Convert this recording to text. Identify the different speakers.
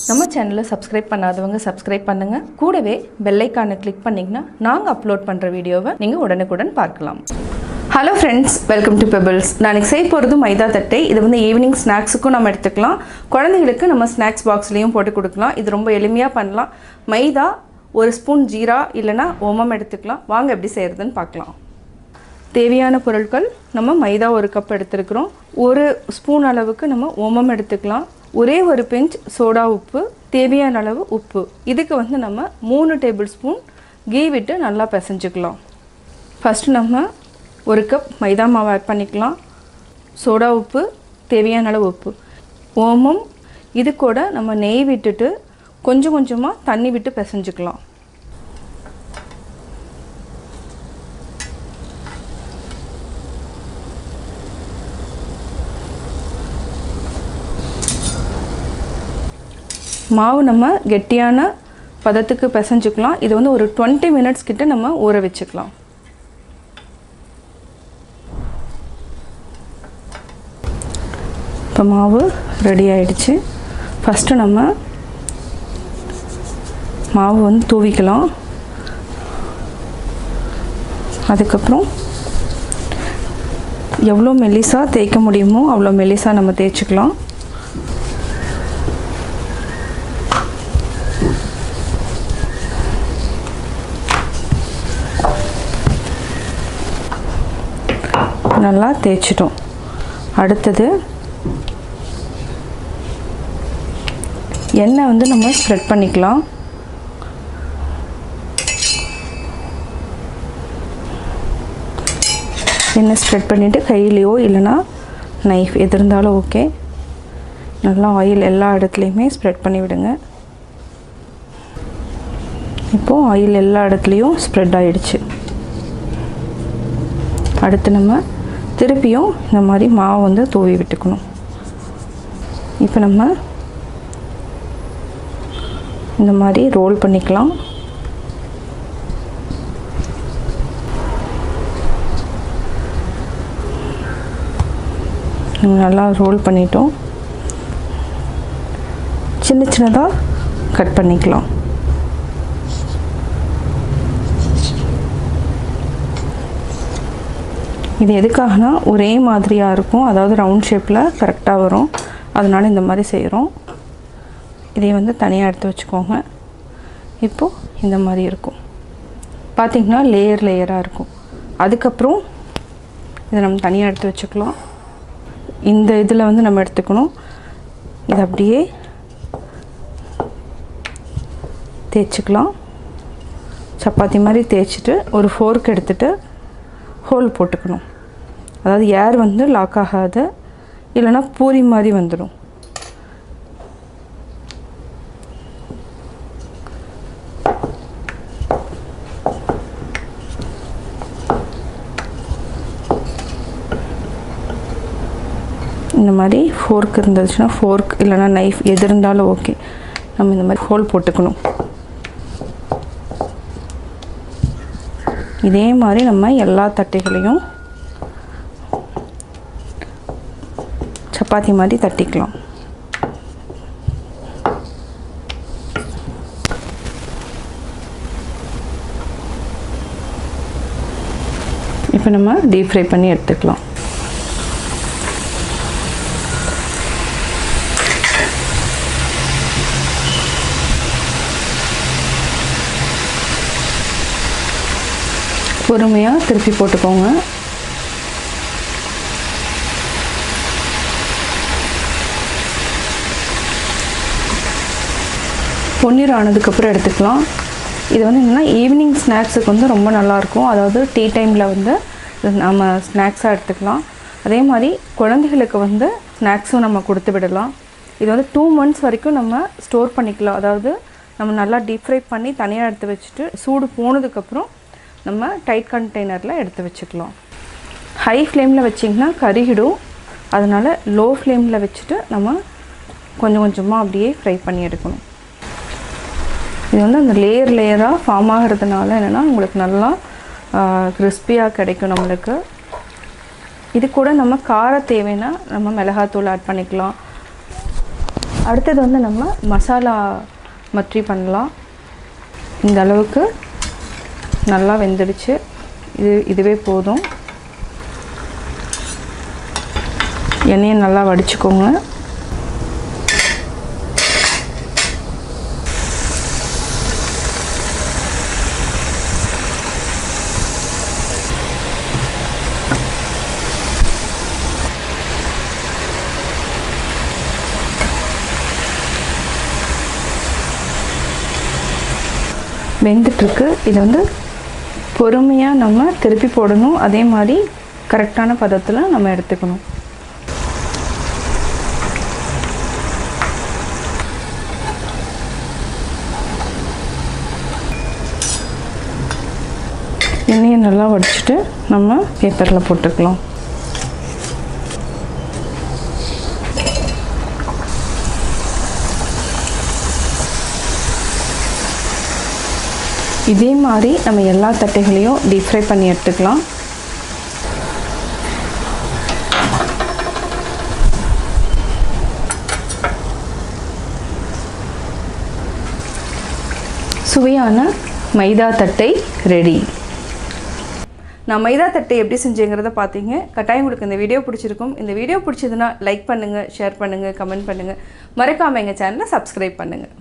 Speaker 1: நம்ம சேனலை சப்ஸ்கிரைப் பண்ணாதவங்க சப்ஸ்கிரைப் பண்ணுங்க. கூடவே பெல் ஐகானை கிளிக் பண்ணீங்கன்னா நாங்க அப்லோட் பண்ற வீடியோவை நீங்க உடனுக்குடன் பார்க்கலாம். Hello friends, welcome to pebbles. நான் செய்ய போகிறது மைதா தட்டை. இது வந்து ஈவினிங் ஸ்நாக்ஸுக்கும் நம்ம எடுத்துக்கலாம், குழந்தைகளுக்கு நம்ம ஸ்நாக்ஸ் பாக்ஸ்லேயும் போட்டு கொடுக்கலாம். இது ரொம்ப எளிமையாக பண்ணலாம். மைதா, ஒரு ஸ்பூன் ஜீரா இல்லைனா ஓமம் எடுத்துக்கலாம். வாங்க எப்படி செய்கிறதுன்னு பார்க்கலாம். தேவையான பொருட்கள், நம்ம மைதா ஒரு கப் எடுத்துருக்கிறோம். ஒரு ஸ்பூன் அளவுக்கு நம்ம ஓமம் எடுத்துக்கலாம். ஒரே ஒரு பிஞ்ச் சோடா உப்பு, தேவையான அளவு உப்பு. இதுக்கு வந்து நம்ம 3 டேபிள் ஸ்பூன் கீ விட்டு நல்லா பிசைஞ்சுக்கலாம். ஃபஸ்ட்டு நம்ம ஒரு கப் மைதா மாவு ஆட் பண்ணிக்கலாம். சோடா உப்பு, தேவையான அளவு உப்பு, ஓமம், இது கூட நம்ம நெய் விட்டுட்டு கொஞ்சம் கொஞ்சமாக தண்ணி விட்டு பிசைஞ்சுக்கலாம். மாவு நம்ம கெட்டியான பதத்துக்கு பிசைஞ்சுக்கலாம். இது வந்து ஒரு 20 மினிட்ஸ் கிட்ட நம்ம ஊற வச்சுக்கலாம். இப்போ மாவு ரெடி ஆயிடுச்சு. ஃபஸ்ட்டு நம்ம மாவு வந்து தூவிக்கலாம். அதுக்கப்புறம் எவ்வளோ மெல்லிசாக தேய்க்க முடியுமோ அவ்வளோ மெல்லிசாக நம்ம தேய்ச்சிக்கலாம். நல்லா தேய்ச்சிட்டோம். அடுத்தது எண்ணெய் வந்து நம்ம ஸ்ப்ரெட் பண்ணிக்கலாம். எண்ணெய் ஸ்ப்ரெட் பண்ணிவிட்டு கையிலையோ இல்லைனா நைஃப் எது இருந்தாலும் ஓகே, நல்லா ஆயில் எல்லா இடத்துலையுமே ஸ்ப்ரெட் பண்ணி விடுங்க. இப்போது ஆயில் எல்லா இடத்துலையும் ஸ்ப்ரெட் ஆகிடுச்சு. அடுத்து நம்ம திருப்பியும் இந்த மாதிரி மாவு வந்து தூவி விட்டுக்கணும். இப்போ நம்ம இந்த மாதிரி ரோல் பண்ணிக்கலாம். நம்ம நல்லா ரோல் பண்ணிட்டோம். சின்ன சின்னதாக கட் பண்ணிக்கலாம். இது எதுக்காகனா ஒரே மாதிரியாக இருக்கும், அதாவது ரவுண்ட் ஷேப்பில் கரெக்டாக வரும், அதனால் இந்த மாதிரி செய்கிறோம். இதை வந்து தனியாக எடுத்து வச்சுக்கோங்க. இப்போது இந்த மாதிரி இருக்கும், பார்த்திங்கன்னா லேயர் லேயராக இருக்கும். அதுக்கப்புறம் இதை நம்ம தனியாக எடுத்து வச்சுக்கலாம். இந்த இதில் வந்து நம்ம எடுத்துக்கணும். இதை அப்படியே தேய்ச்சிக்கலாம். சப்பாத்தி மாதிரி தேய்ச்சிட்டு ஒரு ஃபோர்க் எடுத்துகிட்டு ஹோல் போட்டுக்கணும். அதாவது ஏர் வந்து லாக் ஆகாது, இல்லைனா பூரி மாதிரி வந்துடும். இந்த மாதிரி ஃபோர்க் இருந்துச்சுன்னா ஃபோர்க் இல்லைனா நைஃப் எது இருந்தாலும் ஓகே, நம்ம இந்த மாதிரி ஹோல் போட்டுக்கணும். இதே மாதிரி நம்ம எல்லா தட்டைகளையும் சப்பாத்தி மாதிரி தட்டிக்கலாம். இப்போ நம்ம டீப் ஃப்ரை பண்ணி எடுத்துக்கலாம். பொறுமையாக திருப்பி போட்டுக்கோங்க. பொன்னிறம் ஆனதுக்கப்புறம் எடுத்துக்கலாம். இது வந்து என்னென்னா ஈவினிங் ஸ்நாக்ஸுக்கு வந்து ரொம்ப நல்லாயிருக்கும். அதாவது டீ டைமில் வந்து நம்ம ஸ்நாக்ஸாக எடுத்துக்கலாம். அதே மாதிரி குழந்தைகளுக்கு வந்து ஸ்நாக்ஸும் நம்ம கொடுத்து விடலாம். இது வந்து 2 months வரைக்கும் நம்ம ஸ்டோர் பண்ணிக்கலாம். அதாவது நம்ம நல்லா டீப் ஃப்ரை பண்ணி தனியாக எடுத்து வச்சுட்டு சூடு போனதுக்கப்புறம் நம்ம டைட் கண்டெய்னரில் எடுத்து வச்சுக்கலாம். ஹை ஃப்ளேமில் வச்சிங்கன்னா கருகிடும், அதனால் லோ ஃப்ளேமில் வச்சுட்டு நம்ம கொஞ்சம் கொஞ்சமாக அப்படியே ஃப்ரை பண்ணி எடுக்கணும். இது வந்து அந்த லேயர் லேயராக ஃபார்ம் ஆகிறதுனால என்னென்னா உங்களுக்கு நல்லா கிறிஸ்பியாக கிடைக்கும் நம்மளுக்கு. இது கூட நம்ம காரம் தேவைன்னா நம்ம மிளகாத்தூள் ஆட் பண்ணிக்கலாம். அடுத்தது வந்து நம்ம மசாலா மற்றி பண்ணலாம். இந்த அளவுக்கு நல்லா வெந்துடுச்சு. இதுவே போதும். எண்ணெயை நல்லா வடிச்சுக்கோங்க. வெந்துட்டுருக்கு. இதை வந்து பொறுமையாக நம்ம திருப்பி போடணும். அதே மாதிரி கரெக்டான பதத்தில் நம்ம எடுத்துக்கணும். எண்ணெயை நல்லா வடிச்சிட்டு நம்ம பேப்பரில் போட்டுக்கலாம். இதே மாதிரி நம்ம எல்லா தட்டைகளையும் டீப் ஃப்ரை பண்ணி எடுத்துக்கலாம். சுவையான மைதா தட்டை ரெடி. நான் மைதா தட்டை எப்படி செஞ்சேங்கிறத பார்த்தீங்க. கட்டாயம் உங்களுக்கு இந்த வீடியோ பிடிச்சிருக்கும். இந்த வீடியோ பிடிச்சதுன்னா லைக் பண்ணுங்கள், ஷேர் பண்ணுங்கள், கமெண்ட் பண்ணுங்கள். மறக்காமல் எங்கள் சேனலை சப்ஸ்கிரைப் பண்ணுங்கள்.